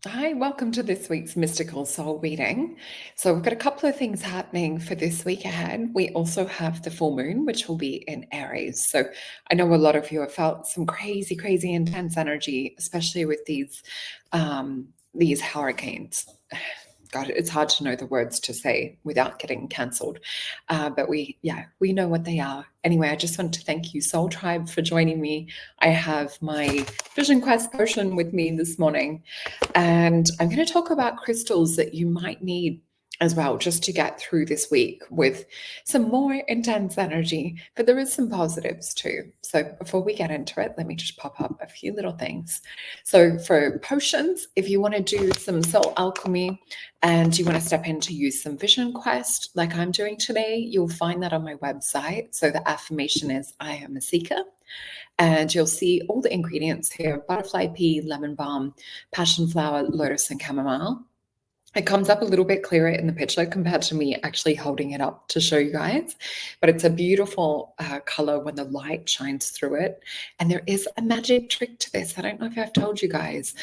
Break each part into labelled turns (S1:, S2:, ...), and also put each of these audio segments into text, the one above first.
S1: Hi, welcome to this week's Mystical Soul reading. So, we've got a couple of things happening for this week ahead. We also have the full moon, which will be in Aries. So, I know a lot of you have felt some crazy, crazy intense energy, especially with these hurricanes. God, it's hard to know the words to say without getting cancelled. But we know what they are. Anyway, I just want to thank you, Soul Tribe, for joining me. I have my Vision Quest potion with me this morning, and I'm going to talk about crystals that you might need as well, just to get through this week with some more intense energy, but there is some positives too. So before we get into it, let me just pop up a few little things. So for potions, if you want to do some soul alchemy and you want to step in to use some Vision Quest like I'm doing today, you'll find that on my website. So the affirmation is, I am a seeker. And you'll see all the ingredients here: butterfly pea, lemon balm, passion flower, lotus, and chamomile. It comes up a little bit clearer in the picture compared to me actually holding it up to show you guys, but it's a beautiful color when the light shines through it. And there is a magic trick to this. I don't know if I've told you guys.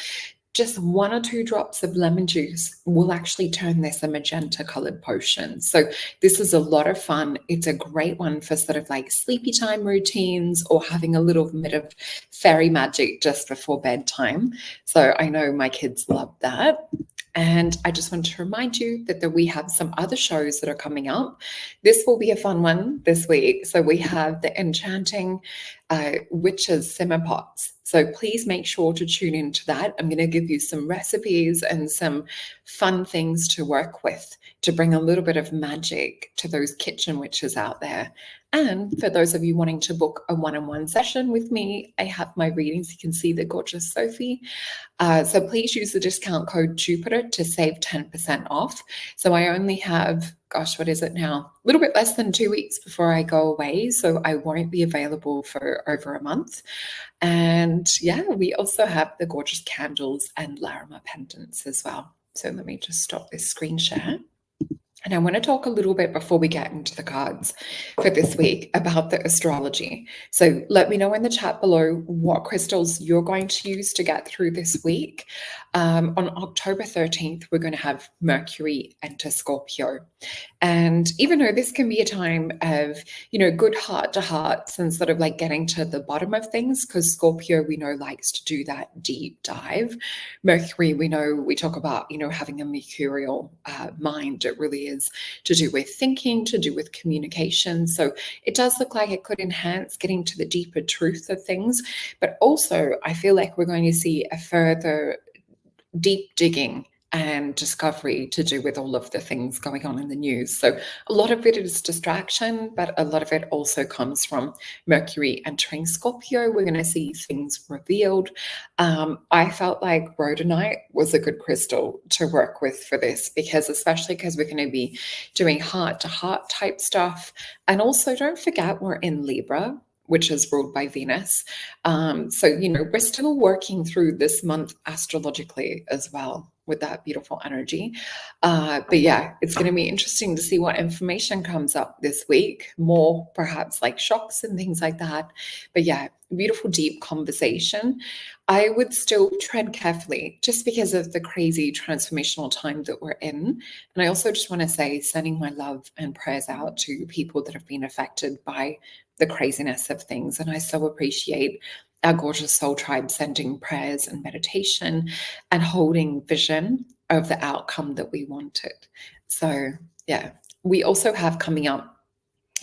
S1: Just 1 or 2 drops of lemon juice will actually turn this a magenta colored potion. So this is a lot of fun. It's a great one for sort of like sleepy time routines or having a little bit of fairy magic just before bedtime. So I know my kids love that. And I just want to remind you that we have some other shows that are coming up. This will be a fun one this week. So we have the Enchanting Witches Simmer Pots. So please make sure to tune into that. I'm going to give you some recipes and some fun things to work with to bring a little bit of magic to those kitchen witches out there. And for those of you wanting to book a one-on-one session with me, I have my readings. You can see the gorgeous Sophie. So please use the discount code Jupiter to save 10% off. So I only have, gosh, what is it now? A little bit less than 2 weeks before I go away. So I won't be available for over a month. And yeah, we also have the gorgeous candles and Larimar pendants as well. So let me just stop this screen share. And I want to talk a little bit before we get into the cards for this week about the astrology. So let me know in the chat below what crystals you're going to use to get through this week. On October 13th, we're going to have Mercury enter Scorpio. And even though this can be a time of, good heart to hearts and sort of like getting to the bottom of things, because Scorpio, we know, likes to do that deep dive. Mercury, we know, we talk about, having a mercurial mind. It really is to do with thinking, to do with communication. So it does look like it could enhance getting to the deeper truth of things. But also, I feel like we're going to see a further deep digging and discovery to do with all of the things going on in the news. So a lot of it is distraction, but a lot of it also comes from Mercury entering Scorpio. We're going to see things revealed. I felt like rhodonite was a good crystal to work with for this, especially because we're going to be doing heart-to-heart type stuff. And also, don't forget, we're in Libra, which is ruled by Venus. So, we're still working through this month astrologically as well with that beautiful energy. But yeah, it's going to be interesting to see what information comes up this week, more perhaps like shocks and things like that. But yeah, beautiful, deep conversation. I would still tread carefully just because of the crazy transformational time that we're in. And I also just want to say, sending my love and prayers out to people that have been affected by the craziness of things. And I so appreciate our gorgeous soul tribe sending prayers and meditation and holding vision of the outcome that we wanted. So yeah, we also have coming up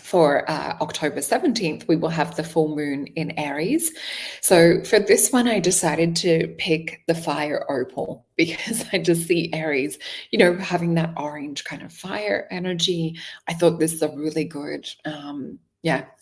S1: for October 17th, we will have the full moon in Aries. So for this one, I decided to pick the fire opal because I just see Aries, having that orange kind of fire energy. I thought this is a really good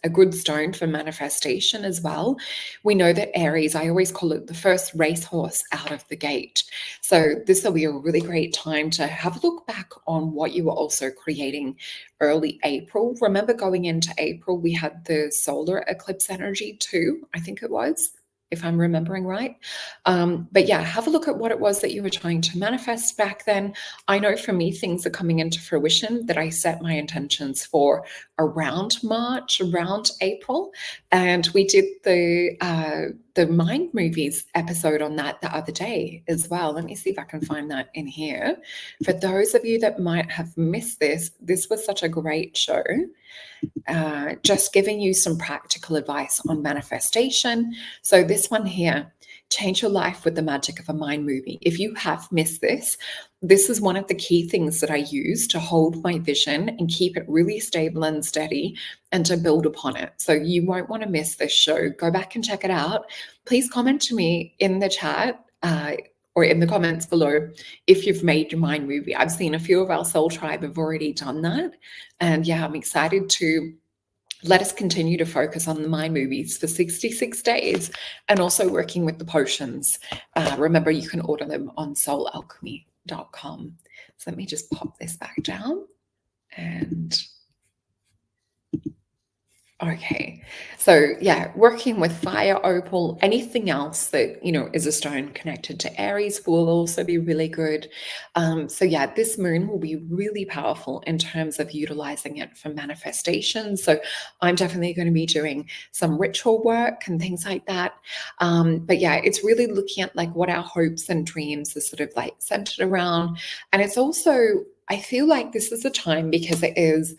S1: a good stone for manifestation as well. We know that Aries, I always call it the first racehorse out of the gate. So this will be a really great time to have a look back on what you were also creating early April. Remember, going into April, we had the solar eclipse energy too, I think it was, if I'm remembering right. But yeah, have a look at what it was that you were trying to manifest back then. I know for me, things are coming into fruition that I set my intentions for around March, around April. And we did the the Mind Movies episode on that the other day as well. Let me see if I can find that in here. For those of you that might have missed this, this was such a great show. Just giving you some practical advice on manifestation. So this one here, change your life with the magic of a mind movie. If you have missed this, this is one of the key things that I use to hold my vision and keep it really stable and steady and to build upon it. So you won't want to miss this show. Go back and check it out. Please comment to me in the chat or in the comments below if you've made your mind movie. I've seen a few of our soul tribe have already done that. And yeah, I'm excited to let us continue to focus on the mind movies for 66 days and also working with the potions. Remember, you can order them on soulalchemy.com. So let me just pop this back down and okay, so yeah, working with fire, opal, anything else that, you know, is a stone connected to Aries will also be really good. So yeah, this moon will be really powerful in terms of utilizing it for manifestation. So I'm definitely going to be doing some ritual work and things like that. But yeah, it's really looking at like what our hopes and dreams are sort of like centered around. And it's also, I feel like this is a time because it is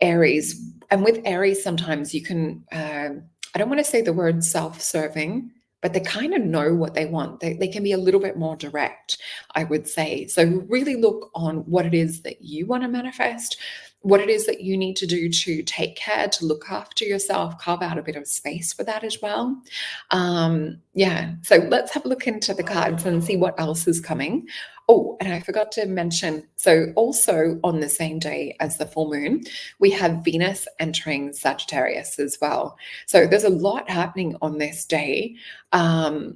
S1: Aries. And with Aries, sometimes you can, I don't want to say the word self-serving, but they kind of know what they want. They can be a little bit more direct, I would say. So really look on what it is that you want to manifest, what it is that you need to do to take care, to look after yourself, carve out a bit of space for that as well. Yeah, so let's have a look into the cards and see what else is coming. Oh, and I forgot to mention, so also on the same day as the full moon, we have Venus entering Sagittarius as well. So there's a lot happening on this day. So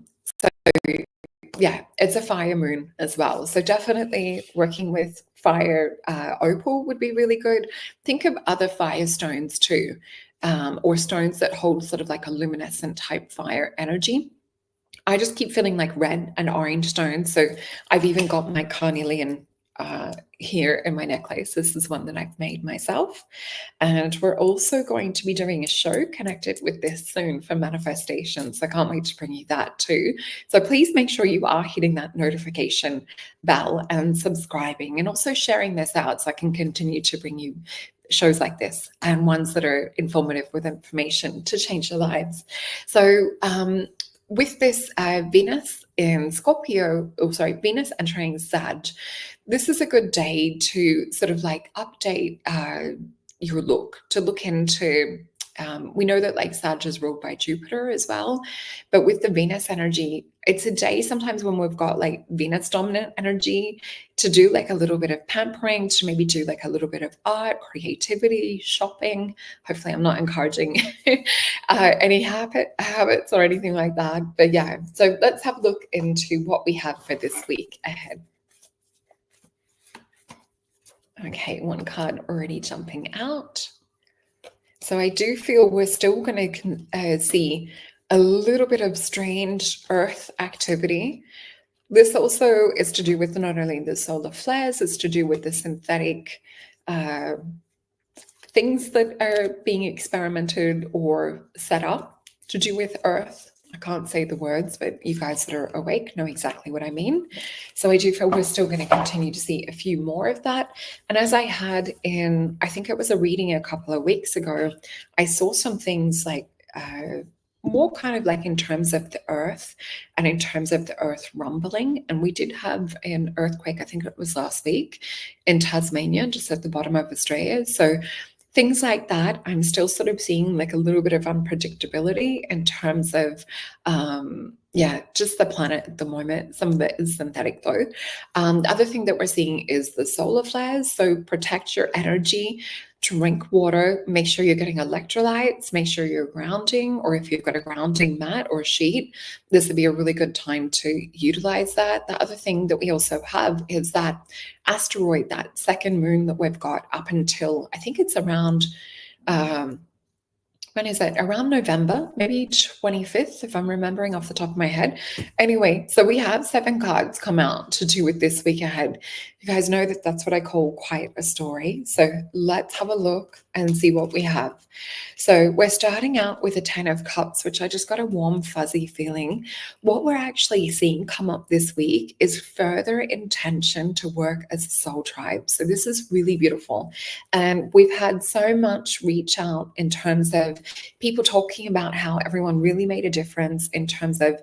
S1: yeah, it's a fire moon as well. So definitely working with fire opal would be really good. Think of other fire stones too, or stones that hold sort of like a luminescent type fire energy. I just keep feeling like red and orange stones. So I've even got my carnelian here in my necklace. This is one that I've made myself. And we're also going to be doing a show connected with this soon for manifestation. So I can't wait to bring you that too. So please make sure you are hitting that notification bell and subscribing and also sharing this out so I can continue to bring you shows like this and ones that are informative with information to change your lives. So with this Venus in Scorpio, Venus entering Sag, this is a good day to sort of like update your look, to look into, we know that like Sag is ruled by Jupiter as well, but with the Venus energy, it's a day sometimes when we've got like Venus dominant energy to do like a little bit of pampering, to maybe do like a little bit of art, creativity, shopping. Hopefully I'm not encouraging any habits or anything like that. But yeah, so let's have a look into what we have for this week ahead. Okay, one card already jumping out. So I do feel we're still going to see a little bit of strange earth activity. This also is to do with not only the solar flares, it's to do with the synthetic things that are being experimented or set up to do with earth. I can't say the words, but you guys that are awake know exactly what I mean. So I do feel we're still going to continue to see a few more of that. And as I had in, I think it was a reading a couple of weeks ago, I saw some things like more kind of like in terms of the earth and in terms of the earth rumbling. And we did have an earthquake, I think it was last week in Tasmania, just at the bottom of Australia. So things like that, I'm still sort of seeing like a little bit of unpredictability in terms of, just the planet at the moment. Some of it is synthetic though. The other thing that we're seeing is the solar flares. So protect your energy, drink water, make sure you're getting electrolytes, make sure you're grounding, or if you've got a grounding mat or sheet, this would be a really good time to utilize that. The other thing that we also have is that asteroid, that second moon that we've got up until, I think it's around, when is it? Around November, maybe 25th, if I'm remembering off the top of my head. Anyway, so we have 7 cards come out to do with this week ahead. You guys know that that's what I call quite a story. So let's have a look and see what we have. So we're starting out with a 10 of cups, which I just got a warm, fuzzy feeling. What we're actually seeing come up this week is further intention to work as a soul tribe. So this is really beautiful. And we've had so much reach out in terms of people talking about how everyone really made a difference in terms of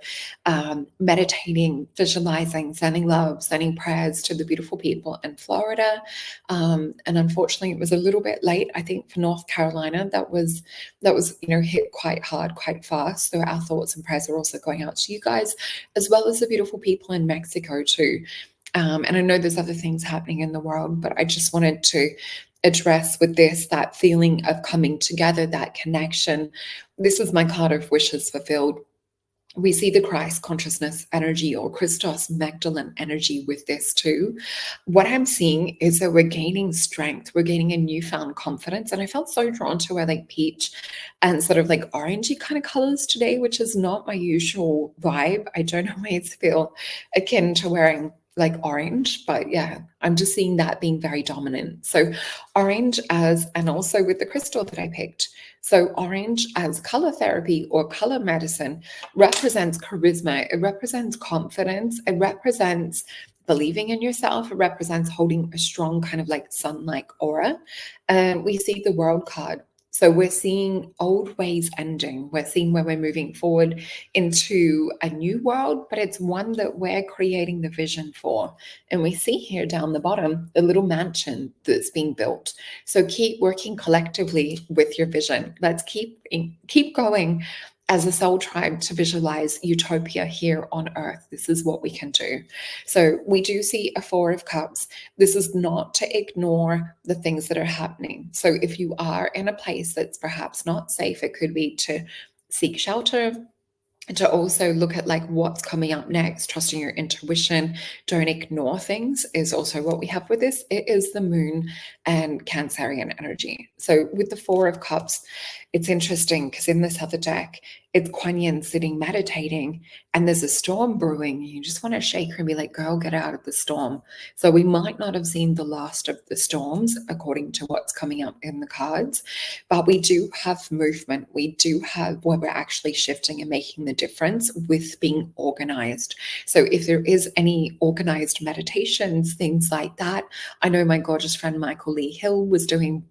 S1: meditating, visualizing, sending love, sending prayers to the beautiful people in Florida. And unfortunately, it was a little bit late, I think, for North Carolina. That was hit quite hard, quite fast. So our thoughts and prayers are also going out to you guys, as well as the beautiful people in Mexico too. And I know there's other things happening in the world, but I just wanted to address with this that feeling of coming together, that connection. This is my card of wishes fulfilled. We see the Christ consciousness energy or Christos Magdalene energy with this too. What I'm seeing is that we're gaining strength, we're gaining a newfound confidence. And I felt so drawn to a like peach and sort of like orangey kind of colors today, which is not my usual vibe. I don't always feel akin to wearing like orange, but yeah, I'm just seeing that being very dominant. So orange and also with the crystal that I picked. So orange as color therapy or color medicine represents charisma, it represents confidence, it represents believing in yourself, it represents holding a strong kind of like sun-like aura. And we see the world card. So we're seeing old ways ending. We're seeing where we're moving forward into a new world, but it's one that we're creating the vision for. And we see here down the bottom, the little mansion that's being built. So keep working collectively with your vision. Let's keep going as a soul tribe to visualize utopia here on earth. This is what we can do. So we do see a 4 of cups. This is not to ignore the things that are happening. So if you are in a place that's perhaps not safe, it could be to seek shelter, to also look at like what's coming up next. Trusting your intuition, don't ignore things is also what we have with this. It is the moon and Cancerian energy. So with the 4 of cups, it's interesting because in this other deck, it's Kuan Yin sitting meditating and there's a storm brewing. You just want to shake her and be like, girl, get out of the storm. So we might not have seen the last of the storms according to what's coming up in the cards, but we do have movement. We do have where we're actually shifting and making the difference with being organized. So if there is any organized meditations, things like that, I know my gorgeous friend Michael Lee Hill was doing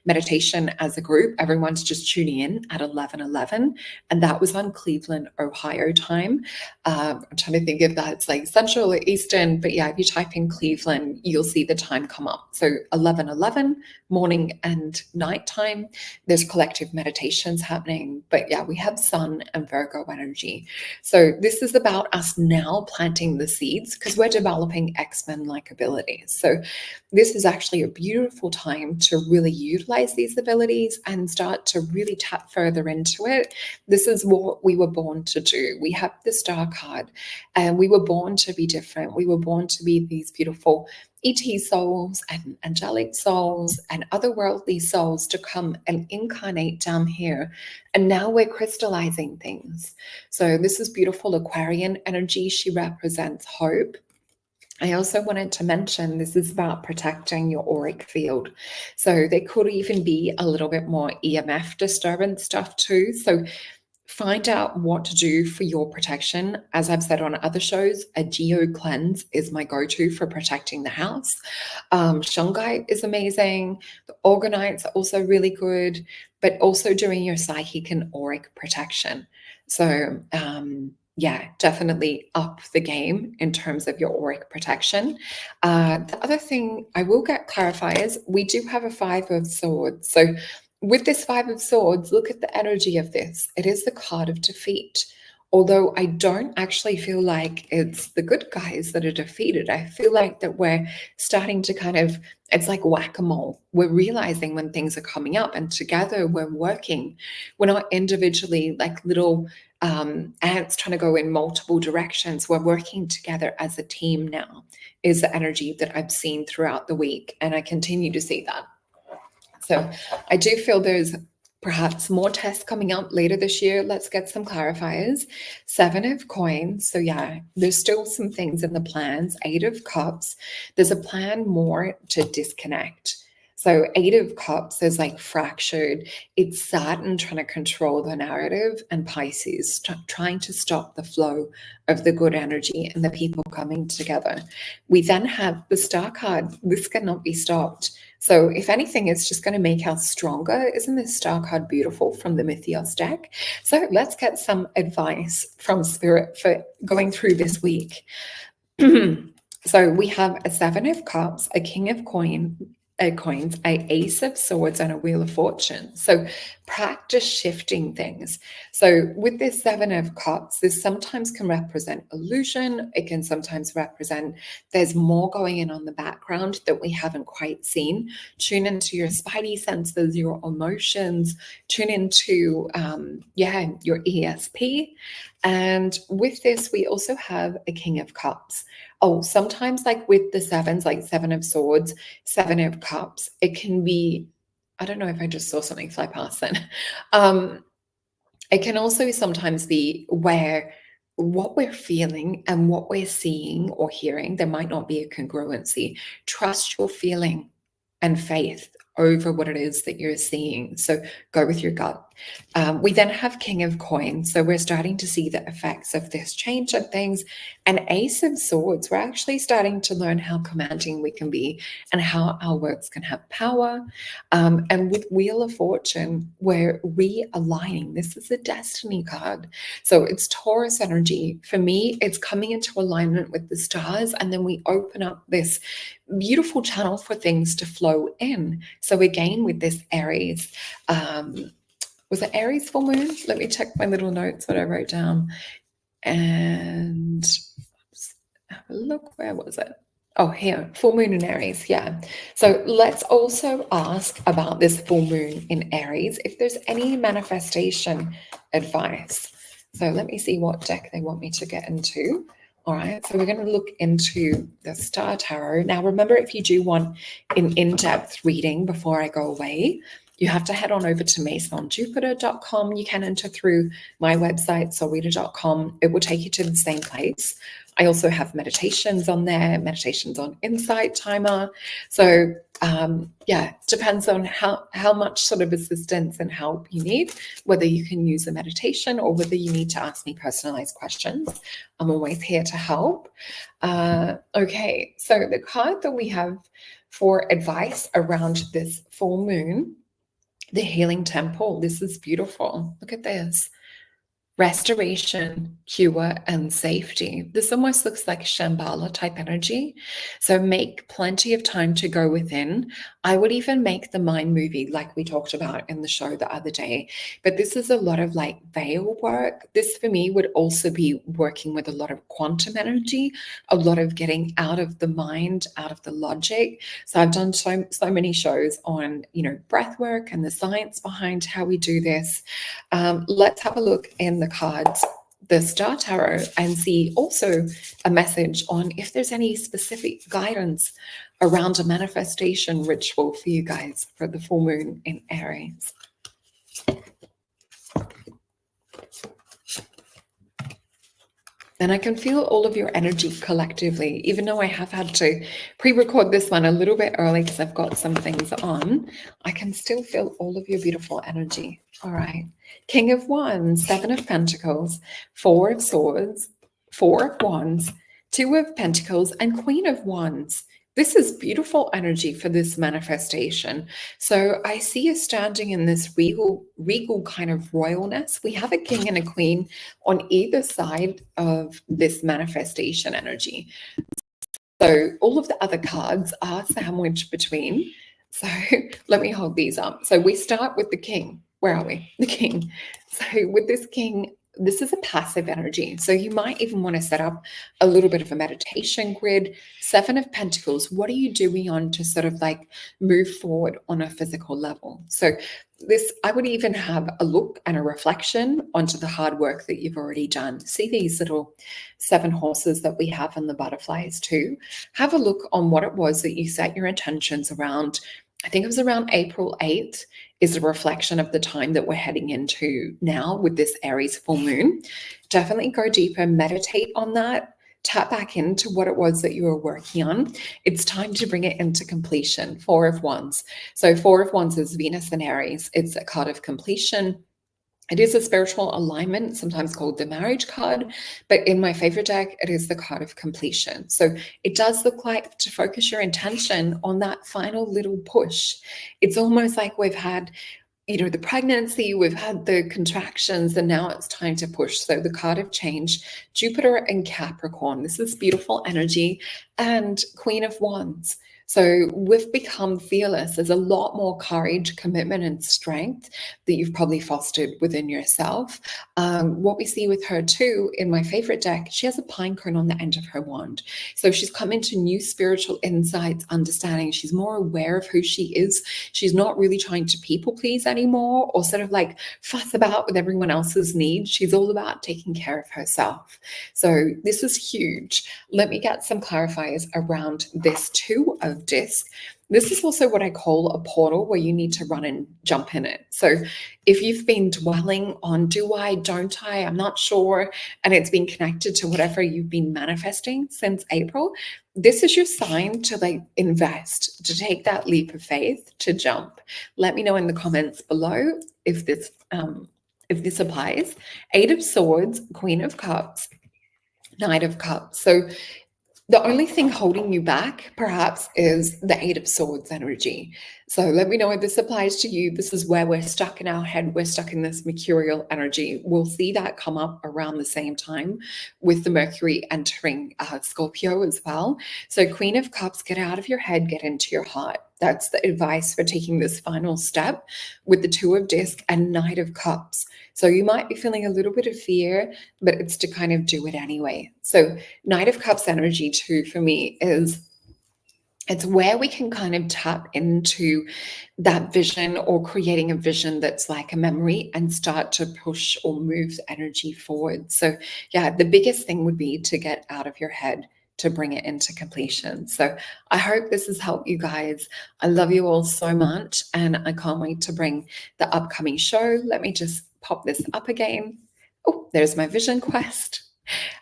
S1: meditation as a group. Everyone's just tuning in at 11:11, and that was on Cleveland, Ohio time. I'm trying to think if that's like Central or Eastern, but yeah, if you type in Cleveland, you'll see the time come up. So 11:11, morning and nighttime. There's collective meditations happening, but yeah, we have Sun and Virgo energy. So this is about us now planting the seeds because we're developing X-Men like abilities. So this is actually a beautiful time to really utilize these abilities and start to really tap further into it. This is what we were born to do. We have the star card and we were born to be different. We were born to be these beautiful ET souls and angelic souls and otherworldly souls to come and incarnate down here. And now we're crystallizing things. So this is beautiful Aquarian energy. She represents hope. I also wanted to mention this is about protecting your auric field. So there could even be a little bit more EMF disturbance stuff too. So find out what to do for your protection. As I've said on other shows, a geo cleanse is my go-to for protecting the house. Shungite is amazing. The orgonites are also really good, but also doing your psychic and auric protection. So yeah, definitely up the game in terms of your auric protection. The other thing I will get clarify is we do have a 5 of swords. So with this 5 of swords, look at the energy of this. It is the card of defeat. Although I don't actually feel like it's the good guys that are defeated. I feel like that we're starting to kind of, it's like whack-a-mole. We're realizing when things are coming up and together we're working. We're not individually like little ants trying to go in multiple directions. We're working together as a team now is the energy that I've seen throughout the week. And I continue to see that. So I do feel there's perhaps more tests coming up later this year. Let's get some clarifiers. 7 of coins. So yeah, there's still some things in the plans. 8 of cups. There's a plan more to disconnect. So 8 of cups is like fractured. It's Saturn trying to control the narrative, and Pisces trying to stop the flow of the good energy and the people coming together. We then have the Star card. This cannot be stopped. So if anything, it's just going to make us stronger. Isn't this Star card beautiful from the Mythios deck? So let's get some advice from Spirit for going through this week. So we have a 7 of cups, a king of coins, a ace of swords, and a wheel of fortune. So practice shifting things. So with this 7 of cups, this sometimes can represent illusion. It can sometimes represent there's more going on the background that we haven't quite seen. Tune into your spidey senses, your emotions, tune into your ESP. And with this, we also have a king of cups. Oh, sometimes like with the sevens, like 7 of swords, 7 of cups, it can be, I don't know if I just saw something fly past then. It can also sometimes be where what we're feeling and what we're seeing or hearing, there might not be a congruency. Trust your feeling and faith over what it is that you're seeing. So go with your gut. We then have king of coins. So we're starting to see the effects of this change of things. And ace of swords, we're actually starting to learn how commanding we can be and how our words can have power. And with wheel of fortune, we're realigning. This is a destiny card. So it's Taurus energy. For me, it's coming into alignment with the stars. And then we open up this beautiful channel for things to flow in. So again, with this Aries, was it Aries full moon? Let me check my little notes, what I wrote down. And have a look, where was it? Oh, here, full moon in Aries, yeah. So let's also ask about this full moon in Aries, if there's any manifestation advice. So let me see what deck they want me to get into. All right, so we're going to look into the Star Tarot. Now, remember, if you do want an in-depth reading before I go away, you have to head on over to masonjupiter.com. You can enter through my website, solreta.com. It will take you to the same place. I also have meditations on there, meditations on Insight Timer. So it depends on how much sort of assistance and help you need, whether you can use a meditation or whether you need to ask me personalized questions. I'm always here to help. Okay, so the card that we have for advice around this full moon, the Healing Temple. This is beautiful. Look at this. Restoration, cure, and safety. This almost looks like Shambhala type energy. So make plenty of time to go within. I would even make the mind movie like we talked about in the show the other day. But this is a lot of like veil work. This for me would also be working with a lot of quantum energy, a lot of getting out of the mind, out of the logic. So I've done so many shows on, breath work and the science behind how we do this. Let's have a look in the cards, the Star Tarot, and see also a message on if there's any specific guidance around a manifestation ritual for you guys for the full moon in Aries. And I can feel all of your energy collectively, even though I have had to pre-record this one a little bit early because I've got some things on. I can still feel all of your beautiful energy. All right. King of Wands, 7 of Pentacles, 4 of Swords, 4 of Wands, 2 of Pentacles, and Queen of Wands. This is beautiful energy for this manifestation. So I see you standing in this regal kind of royalness. We have a king and a queen on either side of this manifestation energy. So all of the other cards are sandwiched between. So let me hold these up. So we start with the king. Where are we? The king. So with this king, this is a passive energy. So you might even want to set up a little bit of a meditation grid. 7 of Pentacles, what are you doing on to sort of like move forward on a physical level? So this, I would even have a look and a reflection onto the hard work that you've already done. See these little 7 horses that we have and the butterflies too? Have a look on what it was that you set your intentions around. I think it was around April 8th, is a reflection of the time that we're heading into now with this Aries full moon. Definitely go deeper, meditate on that, tap back into what it was that you were working on. It's time to bring it into completion. Four of Wands. So, Four of Wands is Venus and Aries. It's a card of completion. It is a spiritual alignment, sometimes called the marriage card, but in my favorite deck, it is the card of completion. So it does look like to focus your intention on that final little push. It's almost like we've had, the pregnancy, we've had the contractions, and now it's time to push. So the card of change, Jupiter and Capricorn. This is beautiful energy, and Queen of Wands. So we've become fearless. There's a lot more courage, commitment, and strength that you've probably fostered within yourself. What we see with her too, in my favorite deck, she has a pine cone on the end of her wand. So she's come into new spiritual insights, understanding. She's more aware of who she is. She's not really trying to people please anymore or sort of like fuss about with everyone else's needs. She's all about taking care of herself. So this is huge. Let me get some clarifiers around this Two of Disc. This is also what I call a portal where you need to run and jump in it. So if you've been dwelling on do I, don't I, I'm not sure, and it's been connected to whatever you've been manifesting since April, this is your sign to like invest, to take that leap of faith, to jump. Let me know in the comments below if this applies. Eight of Swords, Queen of Cups, Knight of Cups. So the only thing holding you back, perhaps, is the Eight of Swords energy. So let me know if this applies to you. This is where we're stuck in our head. We're stuck in this mercurial energy. We'll see that come up around the same time with the Mercury entering Scorpio as well. So Queen of Cups, get out of your head, get into your heart. That's the advice for taking this final step with the Two of Disc and Knight of Cups. So you might be feeling a little bit of fear, but it's to kind of do it anyway. So Knight of Cups energy too for me is, it's where we can kind of tap into that vision or creating a vision that's like a memory and start to push or move the energy forward. So yeah, the biggest thing would be to get out of your head to bring it into completion. So I hope this has helped you guys. I love you all so much, and I can't wait to bring the upcoming show. Let me just pop this up again. Oh, there's my vision quest.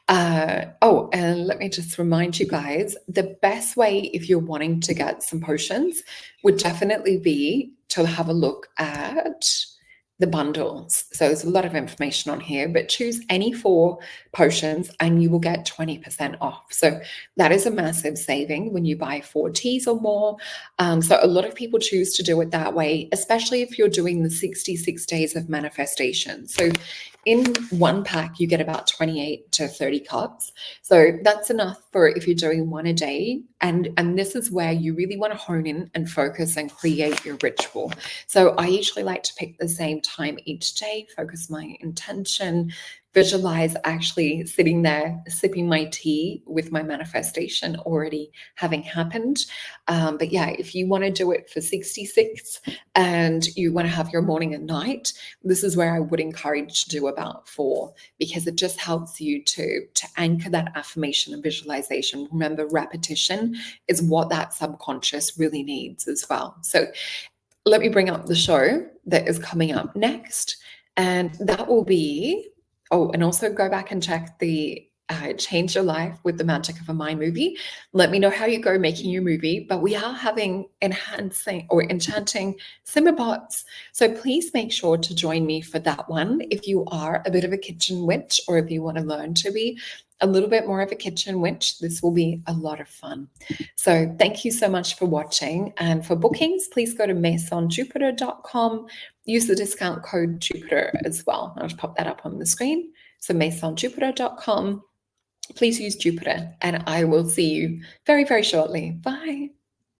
S1: And let me just remind you guys, the best way if you're wanting to get some potions would definitely be to have a look at the bundles. So there's a lot of information on here, but choose any 4 potions and you will get 20% off. So that is a massive saving when you buy 4 teas or more. So a lot of people choose to do it that way, especially if you're doing the 66 days of manifestation. So in one pack, you get about 28 to 30 cups. So that's enough for if you're doing one a day. And this is where you really want to hone in and focus and create your ritual. So I usually like to pick the same time each day, focus my intention, visualize actually sitting there sipping my tea with my manifestation already having happened. But yeah, if you want to do it for 66 and you want to have your morning and night, this is where I would encourage to do about 4, because it just helps you to anchor that affirmation and visualization. Remember, repetition is what that subconscious really needs as well. So let me bring up the show that is coming up next, and that will be, and also go back and check the Change Your Life with the Magic of a Mind movie. Let me know how you go making your movie, but we are having enchanting simmerbots. So please make sure to join me for that one if you are a bit of a kitchen witch, or if you want to learn to be a little bit more of a kitchen witch. This will be a lot of fun. So thank you so much for watching. And for bookings, please go to masonjupiter.com. Use the discount code Jupiter as well. I'll just pop that up on the screen. So masonjupiter.com. Please use Jupiter, and I will see you very, very shortly. Bye.